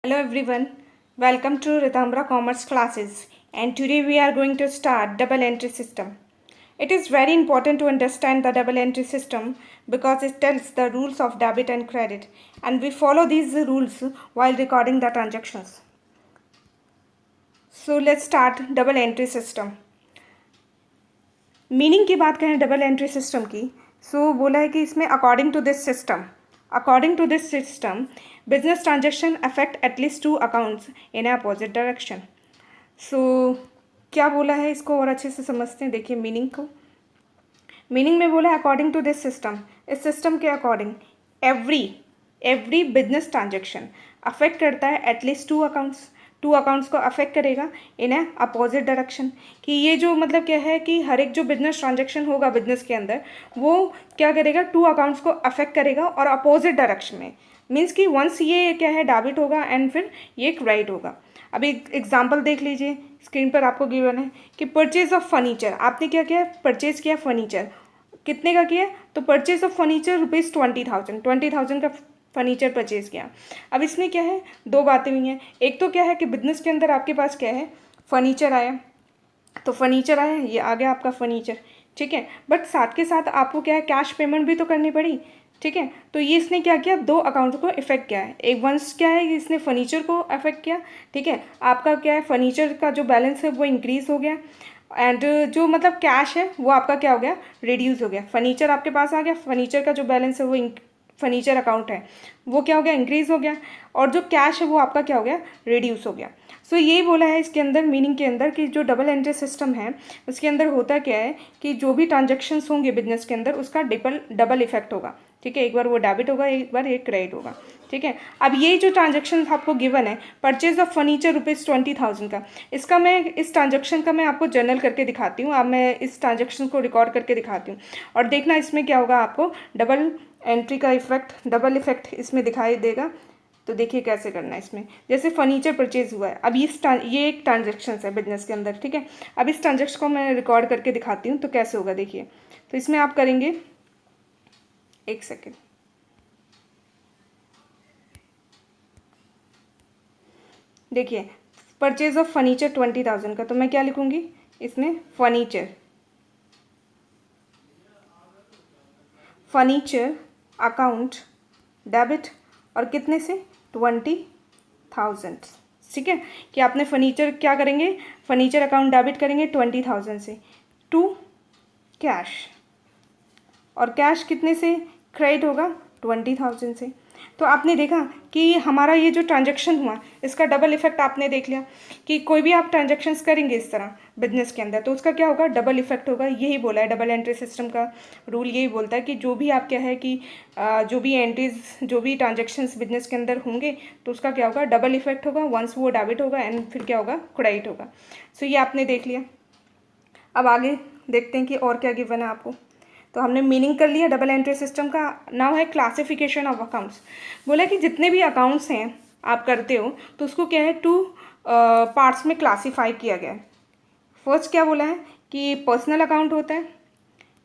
Hello everyone, welcome to Ritambra Commerce classes, and today we are going to start double entry system. It is very important to understand the double entry system because it tells the rules of debit and credit, and we follow these rules while recording the transactions. So let's start double entry system. Meaning की बात करें double entry system की, सो बोला है कि इसमें according to this system business transaction affect at least 2 accounts in opposite direction. So क्या बोला है इसको और अच्छे से समझते हैं. देखिए मीनिंग को. मीनिंग में बोला है अकॉर्डिंग टू दिस सिस्टम, इस सिस्टम के according every business transaction affect करता है एटलीस्ट 2 अकाउंट्स को अफेक्ट करेगा इन ए अपोजिट डायरेक्शन. कि ये जो मतलब क्या है कि हर एक जो बिजनेस ट्रांजेक्शन होगा बिजनेस के अंदर वो क्या करेगा 2 अकाउंट्स को अफेक्ट करेगा और अपोजिट डायरेक्शन में. मीन्स कि वंस ये क्या है डेबिट होगा एंड फिर ये क्रेडिट होगा. अभी एग्जांपल देख लीजिए, स्क्रीन पर आपको गिवन है कि परचेज ऑफ फर्नीचर. आपने क्या किया, परचेज किया फर्नीचर. कितने का किया, तो परचेज ऑफ फर्नीचर रुपीज़ 20,000 का फर्नीचर परचेज किया. अब इसमें क्या है, दो बातें हुई हैं. एक तो क्या है कि बिजनेस के अंदर आपके पास क्या है, फर्नीचर आया, तो फर्नीचर आया, ये आ गया आपका फर्नीचर. ठीक है, बट साथ के साथ आपको क्या है कैश पेमेंट भी तो करनी पड़ी. ठीक है, तो ये इसने क्या किया, 2 अकाउंट को इफेक्ट किया है. एक वंस क्या है, इसने फर्नीचर को अफेक्ट किया. ठीक है, आपका क्या है फर्नीचर का जो बैलेंस है वो इंक्रीज हो गया एंड जो मतलब कैश है वो आपका क्या हो गया, रिड्यूस हो गया. फर्नीचर आपके पास आ गया, फर्नीचर का जो बैलेंस है वो फर्नीचर अकाउंट है वो क्या हो गया, इंक्रीज हो गया, और जो कैश है वो आपका क्या हो गया, रिड्यूस हो गया. सो यही बोला है इसके अंदर मीनिंग के अंदर कि जो डबल एंट्री सिस्टम है उसके अंदर होता क्या है कि जो भी ट्रांजेक्शन्स होंगे बिजनेस के अंदर उसका डबल इफेक्ट होगा. ठीक है, एक बार वो डेबिट होगा, एक बार ये क्रेडिट होगा. ठीक है, अब ये जो ट्रांजेक्शन आपको गिवन है परचेज ऑफ फर्नीचर रुपीज़ 20,000 का, इसका मैं इस ट्रांजेक्शन का मैं आपको जर्नल करके दिखाती हूँ. अब मैं इस ट्रांजेक्शन को रिकॉर्ड करके दिखाती हूँ और देखना इसमें क्या होगा, आपको डबल एंट्री का इफेक्ट, डबल इफेक्ट इसमें दिखाई देगा. तो देखिए कैसे करना है इसमें. जैसे फर्नीचर परचेज हुआ है, अब ये एक ट्रांजेक्शन है बिजनेस के अंदर. ठीक है, अब इस ट्रांजेक्शन को मैं रिकॉर्ड करके दिखाती हूँ तो कैसे होगा. देखिए, तो इसमें आप करेंगे, एक सेकेंड. देखिए परचेज ऑफ फर्नीचर 20,000 का, तो मैं क्या लिखूंगी इसमें, फर्नीचर अकाउंट डेबिट और कितने से 20,000. ठीक है, कि आपने फर्नीचर क्या करेंगे, फर्नीचर अकाउंट डेबिट करेंगे 20,000 से टू कैश, और कैश कितने से क्रेडिट होगा 20,000 से. तो आपने देखा कि हमारा ये जो ट्रांजैक्शन हुआ इसका डबल इफेक्ट आपने देख लिया कि कोई भी आप ट्रांजैक्शंस करेंगे इस तरह बिजनेस के अंदर तो उसका क्या होगा, डबल इफेक्ट होगा. यही बोला है डबल एंट्री सिस्टम का रूल, यही बोलता है कि जो भी आप क्या है कि जो भी एंट्रीज, जो भी ट्रांजैक्शंस बिजनेस के अंदर होंगे तो उसका क्या होगा, डबल इफेक्ट होगा. वंस वो डेबिट होगा एंड फिर क्या होगा, क्रेडिट होगा. सो ये आपने देख लिया. अब आगे देखते हैं कि और क्या गिवन है आपको. तो हमने मीनिंग कर लिया डबल एंट्री सिस्टम का. नाउ है क्लासिफिकेशन ऑफ अकाउंट्स. बोला कि जितने भी अकाउंट्स हैं आप करते हो तो उसको क्या है 2 पार्ट्स में क्लासीफाई किया गया है. फर्स्ट क्या बोला है कि पर्सनल अकाउंट होता है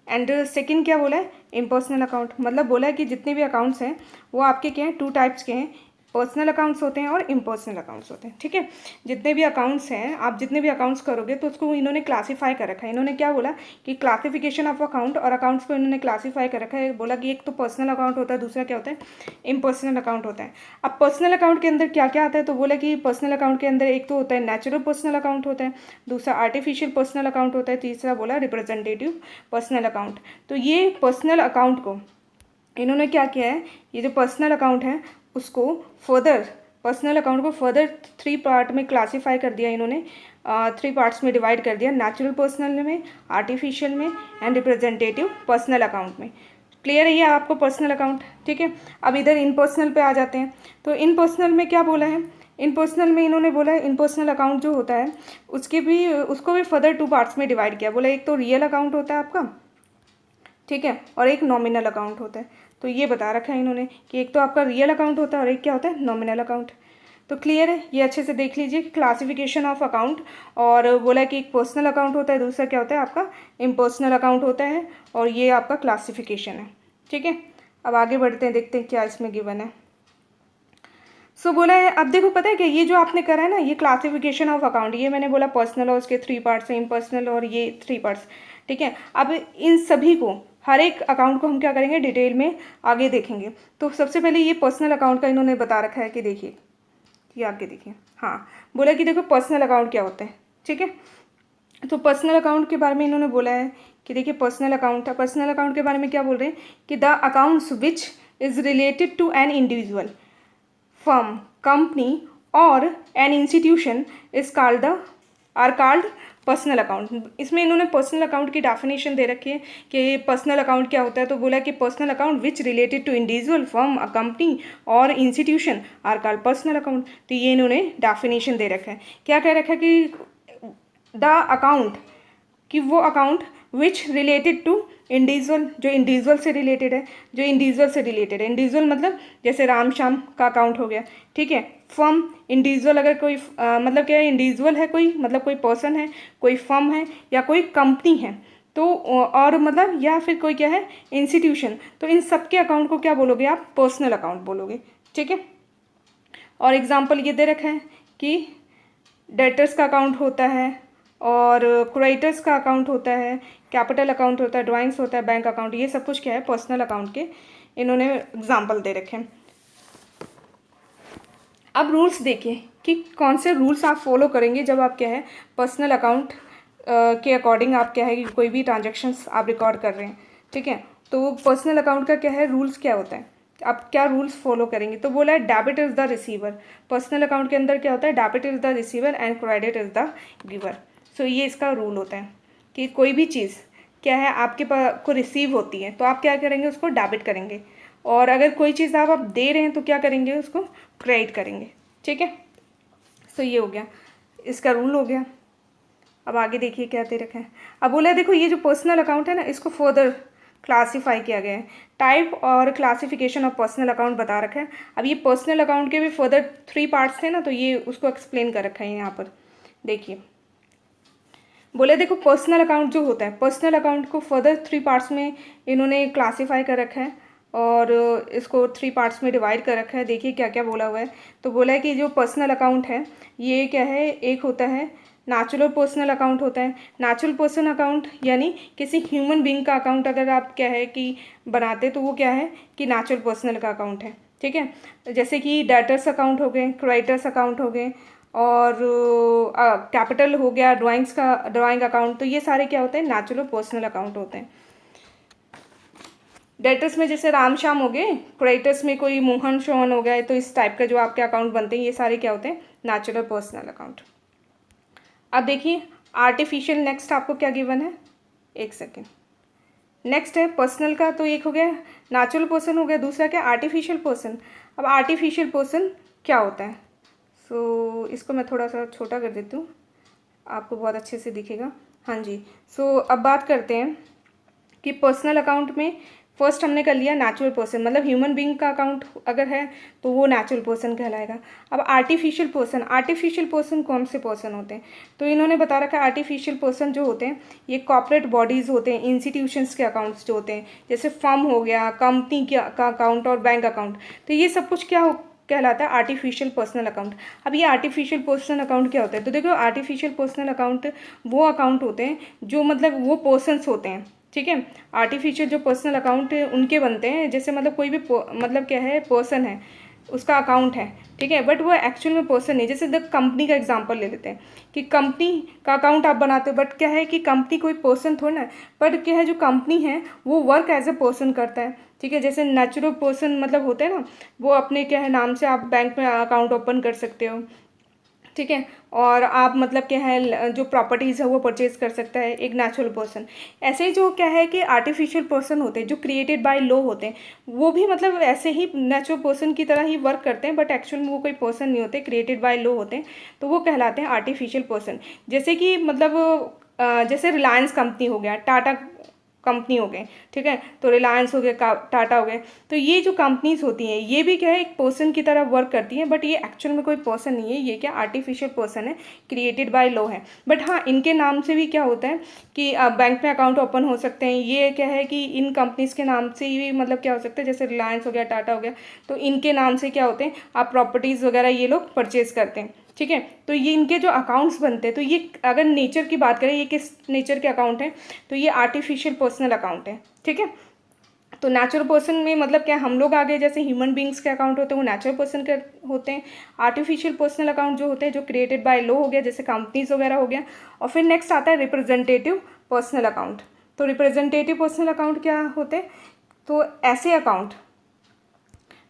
एंड सेकंड क्या बोला है, इम्पर्सनल अकाउंट. मतलब बोला है कि जितने भी अकाउंट्स हैं वो आपके क्या हैं, 2 टाइप्स के हैं. पर्सनल अकाउंट्स होते हैं और इम्पर्सनल अकाउंट्स होते हैं. ठीक है, जितने भी अकाउंट्स हैं, आप जितने भी अकाउंट्स करोगे तो उसको इन्होंने क्लासीफाई कर रखा है. इन्होंने क्या बोला कि क्लासिफिकेशन ऑफ अकाउंट, और अकाउंट्स को इन्होंने क्लासीफाई कर रखा है. बोला कि एक तो पर्सनल अकाउंट होता है, दूसरा क्या होता है, इम्पर्सनल अकाउंट होता है. अब पर्सनल अकाउंट के अंदर क्या क्या आता है, तो बोला कि पर्सनल अकाउंट के अंदर एक तो होता है नेचुरल पर्सनल अकाउंट होता है, दूसरा आर्टिफिशियल पर्सनल अकाउंट होता है, तीसरा बोला रिप्रेजेंटेटिव पर्सनल अकाउंट. तो ये पर्सनल अकाउंट को इन्होंने क्या किया है, ये जो पर्सनल अकाउंट है उसको पर्सनल अकाउंट को फर्दर 3 पार्ट में क्लासीफाई कर दिया इन्होंने. 3 पार्ट्स में डिवाइड कर दिया, नेचुरल पर्सनल में, आर्टिफिशियल में एंड रिप्रेजेंटेटिव पर्सनल अकाउंट में. क्लियर है ये आपको पर्सनल अकाउंट. ठीक है, अब इधर इन पर्सनल पे आ जाते हैं. तो इन पर्सनल में क्या बोला है, इन पर्सनल में इन्होंने बोला है इन पर्सनल अकाउंट जो होता है उसको भी फर्दर 2 पार्ट्स में डिवाइड किया. बोला एक तो रियल अकाउंट होता है आपका, ठीक है, और एक नॉमिनल अकाउंट होता है. तो ये बता रखा है इन्होंने कि एक तो आपका रियल अकाउंट होता है और एक क्या होता है, नॉमिनल अकाउंट. तो क्लियर है, ये अच्छे से देख लीजिए क्लासिफिकेशन ऑफ अकाउंट. और बोला कि एक पर्सनल अकाउंट होता है, दूसरा क्या होता है आपका इम्पर्सनल अकाउंट होता है, और ये आपका क्लासिफिकेशन है. ठीक है, अब आगे बढ़ते हैं, देखते हैं क्या इसमें गिवन है. सो बोला है, अब देखो पता है कि ये जो आपने करा है ना, ये क्लासिफिकेशन ऑफ अकाउंट, ये मैंने बोला पर्सनल और उसके 3 पार्ट्स हैं, इम्पर्सनल और ये 3 पार्ट्स, ठीक है। अब इन सभी को, हर एक अकाउंट को हम क्या करेंगे, डिटेल में आगे देखेंगे। तो सबसे पहले ये पर्सनल अकाउंट का इन्होंने बता रखा है कि देखिए, ये आगे देखिए, हाँ बोला कि देखो पर्सनल अकाउंट क्या होता है, ठीक है। तो पर्सनल अकाउंट के बारे में इन्होंने बोला है कि देखिए पर्सनल अकाउंट है, पर्सनल अकाउंट के बारे में क्या बोल रहे हैं कि the accounts which is related to an individual, firm, company और an institution is called the are called personal account. इसमें इन्होंने पर्सनल अकाउंट की डेफिनेशन दे रखी है कि पर्सनल अकाउंट क्या होता है। तो बोला कि personal account which related to individual, firm, a company और institution are called personal account. तो ये इन्होंने डेफिनेशन दे रखा है। क्या कह रखा है कि द अकाउंट, कि वो account which related to individual, जो इंडिविजुअल से रिलेटेड है, जो इंडिविजुअल से रिलेटेड है। इंडिविजुअल मतलब जैसे राम श्याम का अकाउंट हो गया, ठीक है। फर्म, इंडिविजुअल अगर कोई मतलब क्या है, इंडिविजुअल है कोई, मतलब कोई पर्सन है, कोई फर्म है या कोई कंपनी है, तो और मतलब या फिर कोई क्या है, इंस्टीट्यूशन। तो इन सब के अकाउंट को क्या बोलोगे आप, पर्सनल अकाउंट बोलोगे, ठीक है। और एग्जाम्पल ये दे रखा है कि डेटर्स का अकाउंट होता है और क्रेडिटर्स का अकाउंट होता है, कैपिटल अकाउंट होता है, ड्राइंग्स होता है, बैंक अकाउंट, ये सब कुछ क्या है, पर्सनल अकाउंट के इन्होंने एग्जाम्पल दे रखे हैं। अब रूल्स देखिए कि कौन से रूल्स आप फॉलो करेंगे जब आप क्या है, पर्सनल अकाउंट के अकॉर्डिंग आप क्या है कि कोई भी ट्रांजेक्शन्स आप रिकॉर्ड कर रहे हैं, ठीक है। तो पर्सनल अकाउंट का क्या है, रूल्स क्या होता है, आप क्या रूल्स फॉलो करेंगे। तो बोला है debit is the receiver. Personal account के अंदर क्या होता है, debit is the receiver and credit is the giver. So ये इसका रूल होता है कि कोई भी चीज़ क्या है आपके पास को रिसीव होती है तो आप क्या करेंगे, उसको डेबिट करेंगे, और अगर कोई चीज़ आप दे रहे हैं तो क्या करेंगे, उसको क्रेडिट करेंगे, ठीक है। सो ये हो गया, इसका रूल हो गया। अब आगे देखिए क्या दे रखा है। अब बोला है देखो, ये जो पर्सनल अकाउंट है ना, इसको फर्दर क्लासीफाई किया गया है। टाइप और क्लासिफिकेशन ऑफ पर्सनल अकाउंट बता रखा है। अब ये पर्सनल अकाउंट के भी फर्दर 3 पार्ट्स थे ना, तो ये उसको एक्सप्लेन कर रखा है यहाँ पर। देखिए बोले देखो, पर्सनल अकाउंट जो होता है, पर्सनल अकाउंट को फर्दर 3 पार्ट्स में इन्होंने क्लासीफाई कर रखा है और इसको 3 पार्ट्स में डिवाइड कर रखा है। देखिए क्या क्या बोला हुआ है। तो बोला है कि जो पर्सनल अकाउंट है ये क्या है, एक होता है नेचुरल पर्सनल अकाउंट होता है। नेचुरल पर्सनल अकाउंट यानी किसी ह्यूमन बीइंग का अकाउंट अगर आप क्या है कि बनाते तो वो क्या है कि नेचुरल पर्सनल का अकाउंट है, ठीक है। जैसे कि डेटर्स अकाउंट हो गए, क्रेडिटर्स अकाउंट हो गए और कैपिटल हो गया, ड्राइंग अकाउंट, तो ये सारे क्या होते हैं, नेचुरल पर्सनल अकाउंट होते हैं। डेटर्स में जैसे राम श्याम हो गए, क्रेडिटर्स में कोई मोहन सोहन हो गए, तो इस टाइप का जो आपके अकाउंट बनते हैं ये सारे क्या होते हैं, नेचुरल पर्सनल अकाउंट। अब देखिए आर्टिफिशियल, नेक्स्ट आपको क्या गिवन है, एक सेकेंड। नेक्स्ट है पर्सनल का, तो एक हो गया नेचुरल पर्सन हो गया, दूसरा क्या, आर्टिफिशियल पर्सन। अब आर्टिफिशियल पर्सन क्या होता है, सो इसको मैं थोड़ा सा छोटा कर देती हूँ, आपको बहुत अच्छे से दिखेगा। हाँ जी, सो अब बात करते हैं कि पर्सनल अकाउंट में फर्स्ट हमने कर लिया नेचुरल पर्सन, मतलब ह्यूमन बीइंग का अकाउंट अगर है तो वो नेचुरल पर्सन कहलाएगा। अब आर्टिफिशियल पर्सन, आर्टिफिशियल पर्सन कौन से पर्सन होते हैं, तो इन्होंने बता रखा है आर्टिफिशियल पर्सन जो होते हैं ये कॉर्पोरेट बॉडीज़ होते हैं, इंस्टीट्यूशंस के अकाउंट्स जो होते हैं, जैसे फर्म हो गया, कंपनी का अकाउंट और बैंक अकाउंट, तो ये सब कुछ क्या कहलाता है, आर्टिफिशियल पर्सनल अकाउंट। अब ये आर्टिफिशियल पर्सनल अकाउंट क्या होता है, तो देखो आर्टिफिशियल पर्सनल अकाउंट वो अकाउंट होते हैं जो मतलब वो पर्सनस होते हैं, ठीक है। आर्टिफिशियल जो पर्सनल अकाउंट उनके बनते हैं जैसे मतलब कोई भी मतलब क्या है, पर्सन है उसका अकाउंट है, ठीक है, बट वो एक्चुअल में पर्सन नहीं। जैसे द कंपनी का एग्जांपल ले लेते हैं कि कंपनी का अकाउंट आप बनाते हो, बट क्या है कि कंपनी कोई पर्सन थोड़ा ना, बट क्या है जो कंपनी है वो वर्क एज ए पर्सन करता है, ठीक है। जैसे नेचुरल पर्सन मतलब होते हैं ना, वो अपने क्या है नाम से आप बैंक में अकाउंट ओपन कर सकते हो, ठीक है, और आप मतलब क्या है जो प्रॉपर्टीज़ है वो परचेज कर सकता है एक नेचुरल पर्सन। ऐसे ही जो क्या है कि आर्टिफिशियल पर्सन होते हैं जो क्रिएटेड बाय लॉ होते हैं, वो भी मतलब ऐसे ही नेचुरल पर्सन की तरह ही वर्क करते हैं, बट एक्चुअल में वो कोई पर्सन नहीं होते, क्रिएटेड बाय लॉ होते हैं, तो वो कहलाते हैं आर्टिफिशियल पर्सन। जैसे कि मतलब जैसे रिलायंस कंपनी हो गया, टाटा कंपनी हो गए, ठीक है। तो रिलायंस हो गया, टाटा हो गए। तो ये जो कंपनीज होती हैं ये भी क्या है, एक पर्सन की तरह वर्क करती हैं, बट ये एक्चुअल में कोई पर्सन नहीं है, ये क्या आर्टिफिशियल पर्सन है, क्रिएटेड बाय लॉ है। बट हाँ, इनके नाम से भी क्या होता है कि बैंक में अकाउंट ओपन हो सकते हैं। ये क्या है कि इन कंपनीज के नाम से ही मतलब क्या हो सकता है, जैसे रिलायंस हो गया, टाटा हो गया, तो इनके नाम से क्या होते हैं, आप प्रॉपर्टीज़ वगैरह ये लोग परचेज करते हैं, ठीक है। तो ये इनके जो अकाउंट्स बनते हैं, तो ये अगर नेचर की बात करें, ये किस नेचर के अकाउंट हैं, तो ये आर्टिफिशियल पर्सनल अकाउंट है, ठीक है। तो नेचुरल पर्सन में मतलब क्या, हम लोग आगे जैसे ह्यूमन बींग्स के अकाउंट होते हैं वो नेचुरल पर्सन के होते हैं। आर्टिफिशियल पर्सनल अकाउंट जो होते हैं, जो क्रिएटेड बाय लॉ हो गया, जैसे कंपनीज वगैरह हो गया। और फिर नेक्स्ट आता है रिप्रेजेंटेटिव पर्सनल अकाउंट। तो रिप्रेजेंटेटिव पर्सनल अकाउंट क्या होते हैं, तो ऐसे अकाउंट,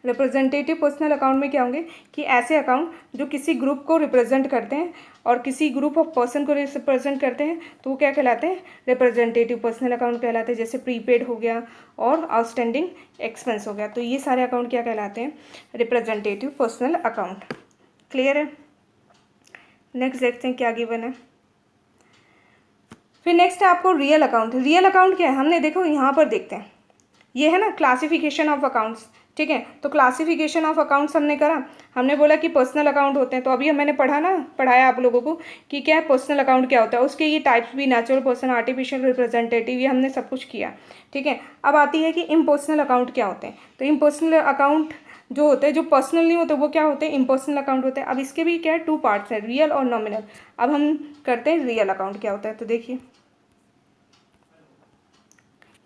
रिप्रेजेंटेटिव पर्सनल अकाउंट में क्या होंगे कि ऐसे अकाउंट जो किसी ग्रुप को रिप्रेजेंट करते हैं और किसी ग्रुप ऑफ पर्सन को रिप्रेजेंट करते हैं, तो वो क्या कहलाते हैं, रिप्रेजेंटेटिव पर्सनल अकाउंट कहलाते हैं। जैसे प्रीपेड हो गया और आउटस्टैंडिंग एक्सपेंस हो गया, तो ये सारे अकाउंट क्या कहलाते हैं, रिप्रेजेंटेटिव पर्सनल अकाउंट। क्लियर है। नेक्स्ट देखते हैं क्या गिवन है। फिर नेक्स्ट है आपको रियल अकाउंट। रियल अकाउंट क्या है, हमने देखो यहाँ पर देखते हैं, ये है ना क्लासिफिकेशन ऑफ अकाउंट्स, ठीक है। तो क्लासिफिकेशन ऑफ अकाउंट्स हमने करा, हमने बोला कि पर्सनल अकाउंट होते हैं। तो अभी मैंने पढ़ाया आप लोगों को कि क्या है पर्सनल अकाउंट क्या होता है, उसके ये टाइप्स भी, नेचुरल पर्सन, आर्टिफिशियल, रिप्रेजेंटेटिव, ये हमने सब कुछ किया, ठीक है। अब आती है कि इम्पर्सनल अकाउंट क्या होते हैं। तो इम्पर्सनल अकाउंट जो होते हैं, जो पर्सनल नहीं होते, वो क्या होते हैं, इम्पर्सनल अकाउंट होते हैं। अब इसके भी क्या है, 2 पार्ट्स हैं, रियल और नॉमिनल। अब हम करते हैं रियल अकाउंट क्या होता है। तो देखिए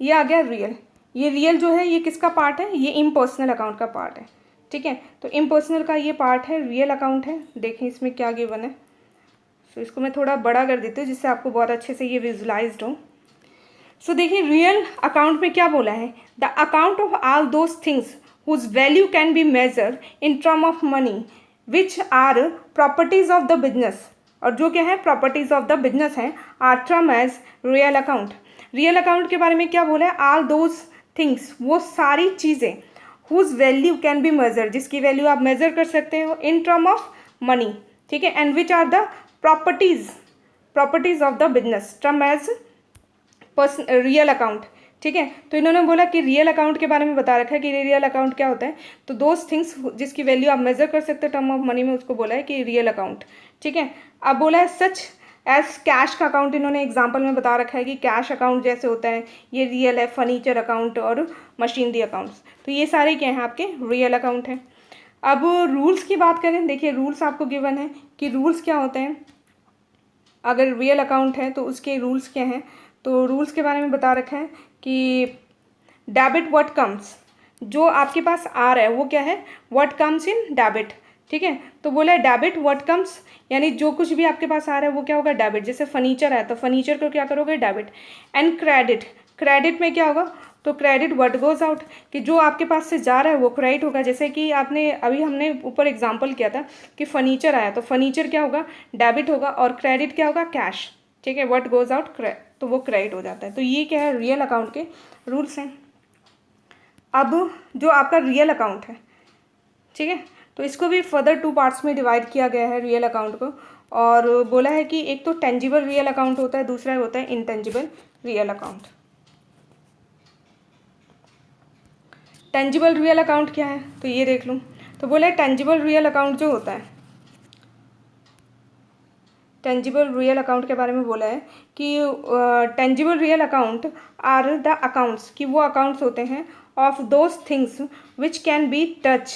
ये आ गया रियल। ये रियल जो है ये किसका पार्ट है, ये इम्पर्सनल अकाउंट का पार्ट है, ठीक है। तो इम्पर्सनल का ये पार्ट है, रियल अकाउंट है। देखें इसमें क्या गिवन है। सो इसको मैं थोड़ा बड़ा कर देती हूँ जिससे आपको बहुत अच्छे से ये विजुलाइज्ड हो। सो देखिए रियल अकाउंट में क्या बोला है, the account of all those things whose value can be measure in term of money which are properties of the business, और जो क्या है प्रॉपर्टीज ऑफ द बिजनेस हैं, are term as real account. Real account के बारे में क्या बोला है, ऑल दोज थिंग्स, वो सारी चीज़ें, whose value can be measure, जिसकी वैल्यू आप मेजर कर सकते हो इन टर्म ऑफ मनी, ठीक है। And which are the properties of the business, term as real account, ठीक है। तो इन्होंने बोला कि रियल अकाउंट के बारे में बता रखा है कि रियल अकाउंट क्या होता है। तो दोज थिंग्स जिसकी वैल्यू आप मेजर कर सकते हो टर्म ऑफ मनी में, उसको बोला है कि रियल अकाउंट, ठीक है। अब बोला है सच एज कैश का अकाउंट, इन्होंने एग्जाम्पल में बता रखा है कि कैश अकाउंट जैसे होता है ये रियल है, फर्नीचर अकाउंट और मशीनरी अकाउंट्स, तो ये सारे क्या हैं आपके रियल अकाउंट हैं। अब रूल्स की बात करें, देखिए रूल्स आपको गिवन है कि रूल्स क्या होते हैं, अगर रियल अकाउंट है तो उसके रूल्स क्या हैं। तो रूल्स के बारे में बता रखा है कि डेबिट व्हाट कम्स, जो आपके पास आ रहा है वो क्या है, व्हाट कम्स इन डेबिट, ठीक है। तो बोला है डेबिट व्हाट कम्स, यानी जो कुछ भी आपके पास आ रहा है वो क्या होगा, डेबिट। जैसे फर्नीचर है तो फर्नीचर को क्या करोगे, डेबिट। एंड क्रेडिट, क्रेडिट में क्या होगा, तो क्रेडिट व्हाट गोज आउट, कि जो आपके पास से जा रहा है वो क्रेडिट होगा। जैसे कि आपने अभी हमने ऊपर एग्जांपल किया था कि फर्नीचर आया तो फर्नीचर क्या होगा, डेबिट होगा, और क्रेडिट क्या होगा, कैश, ठीक है। व्हाट गोज आउट तो वो क्रेडिट हो जाता है। तो ये क्या है, रियल अकाउंट के रूल्स हैं। अब जो आपका रियल अकाउंट है, ठीक है, तो इसको भी फर्दर 2 पार्ट्स में डिवाइड किया गया है रियल अकाउंट को। और बोला है कि एक तो टेंजिबल रियल अकाउंट होता है, दूसरा होता है intangible real account. Tangible real account क्या है, तो ये देख लूँ। तो बोला है टेंजिबल रियल अकाउंट जो होता है, टेंजिबल रियल अकाउंट के बारे में बोला है कि tangible real account are the accounts, कि वो अकाउंट्स होते हैं of those things which can be touch,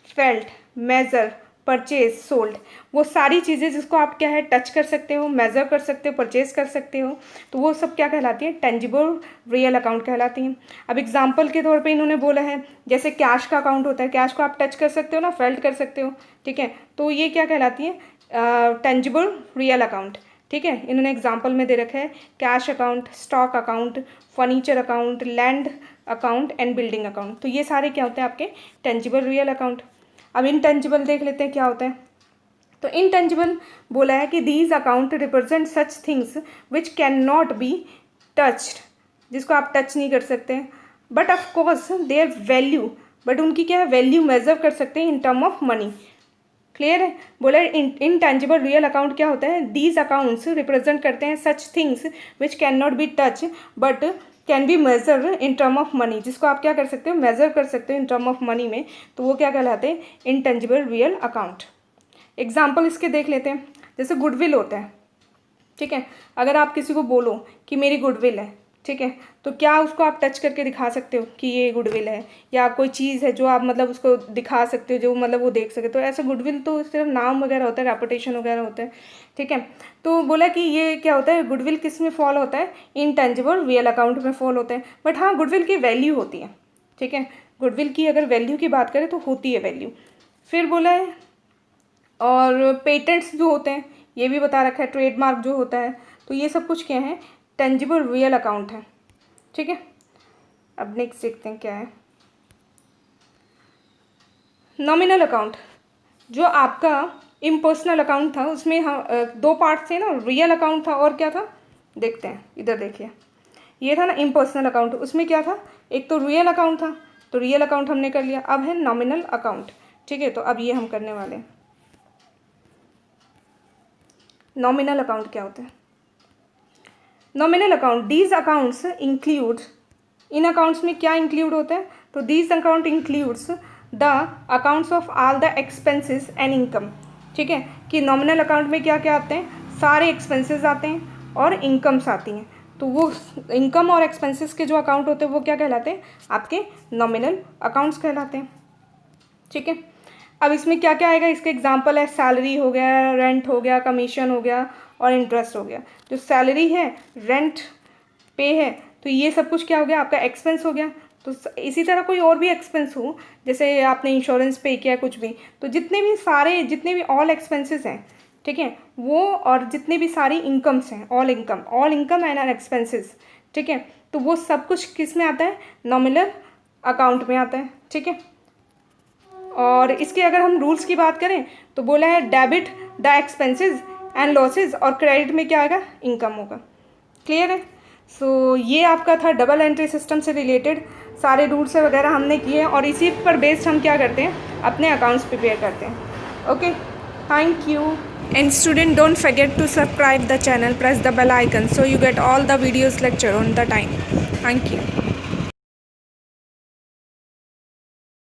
felt, measure, purchase, sold, वो सारी चीज़ें जिसको आप क्या है टच कर सकते हो, मेज़र कर सकते हो, परचेज कर सकते हो, तो वो सब क्या कहलाती है, टेंजिबल रियल अकाउंट कहलाती हैं। अब एग्जांपल के तौर पे इन्होंने बोला है जैसे कैश का अकाउंट होता है, कैश को आप टच कर सकते हो ना, फेल्ट कर सकते हो, ठीक है। तो ये क्या कहलाती है, टेंजिबल रियल अकाउंट, ठीक है। इन्होंने एग्जांपल में दे रखा है cash account, stock account, furniture account, land account and building account, तो ये सारे क्या होते हैं आपके टेंजिबल रियल अकाउंट। अब इनटेंजिबल देख लेते हैं क्या होता है। तो इनटेंजिबल बोला है कि these account represent such things which can not be touched, जिसको आप टच नहीं कर सकते, but of course their value, but उनकी क्या है वैल्यू मेजर कर सकते हैं इन टर्म ऑफ मनी। क्लियर है। बोला इनटेंजिबल रियल अकाउंट क्या होता है, दीज अकाउंट्स रिप्रेजेंट करते हैं such things which can not be touch but can be measure in term of money, जिसको आप क्या कर सकते हो, मेजर कर सकते हो इन टर्म ऑफ मनी में, तो वो क्या कहलाते हैं, इनटेंजिबल रियल अकाउंट। एग्जाम्पल इसके देख लेते हैं, जैसे गुडविल होता है, ठीक है। अगर आप किसी को बोलो कि मेरी गुडविल है, ठीक है, तो क्या उसको आप टच करके दिखा सकते हो कि ये गुडविल है, या कोई चीज़ है जो आप मतलब उसको दिखा सकते हो, जो मतलब वो देख सके। तो ऐसे गुडविल तो सिर्फ नाम वगैरह होता है, रेपुटेशन वगैरह होता है, ठीक है। तो बोला कि ये क्या होता है, गुडविल किस में फॉल होता है, इनटेंजिबल रियल अकाउंट में फॉल होता है। बट हाँ, गुडविल की वैल्यू होती है, ठीक है, गुडविल की अगर वैल्यू की बात करें तो होती है वैल्यू। फिर बोला है, और पेटेंट्स जो होते हैं ये भी बता रखा है, ट्रेडमार्क जो होता है, तो ये सब कुछ क्या है, टेंजिबल रियल अकाउंट है, ठीक है। अब नेक्स्ट देखते हैं क्या है, नॉमिनल अकाउंट। जो आपका इम्पर्सनल अकाउंट था उसमें हम दो पार्ट थे ना, रियल अकाउंट था और क्या था, देखते हैं, इधर देखिए, ये था ना इम्पर्सनल अकाउंट, उसमें क्या था, एक तो रियल अकाउंट था, तो रियल अकाउंट हमने कर लिया। अब है नॉमिनल अकाउंट, ठीक है, तो अब ये हम करने वाले हैं। नॉमिनल अकाउंट क्या होता है, nominal account, these accounts include, in accounts में क्या इंक्लूड होता है, तो these account includes the accounts of all the expenses and income, ठीक है, कि नॉमिनल अकाउंट में क्या क्या आते हैं, सारे एक्सपेंसेस आते हैं और इनकम्स आती हैं। तो वो इनकम और एक्सपेंसेस के जो अकाउंट होते हैं वो क्या कहलाते हैं, आपके नॉमिनल अकाउंट्स कहलाते हैं, ठीक है। अब इसमें क्या क्या आएगा, इसके एग्जांपल है, सैलरी हो गया, रेंट हो गया, कमीशन हो गया और इंटरेस्ट हो गया। जो सैलरी है, रेंट पे है, तो ये सब कुछ क्या हो गया, आपका एक्सपेंस हो गया। तो इसी तरह कोई और भी एक्सपेंस हो, जैसे आपने इंश्योरेंस पे किया कुछ भी, तो जितने भी ऑल एक्सपेंसेस हैं, ठीक है, वो, और जितने भी सारी इनकम्स हैं, ऑल इनकम एंड एक्सपेंसेस, ठीक है, तो वो सब कुछ किस में आता है, नॉमिनल अकाउंट में आता है, ठीक है। और इसके अगर हम रूल्स की बात करें तो बोला है debit the expenses and losses, और क्रेडिट में क्या आएगा, इनकम होगा। क्लियर है। सो ये आपका था डबल एंट्री सिस्टम से रिलेटेड सारे रूल्स वगैरह हमने किए हैं, और इसी पर बेस्ड हम क्या करते हैं, अपने अकाउंट्स प्रिपेयर करते हैं। Okay, thank you. And student, don't forget to subscribe the channel, press the bell icon so you get all the videos lecture on the time. Thank you.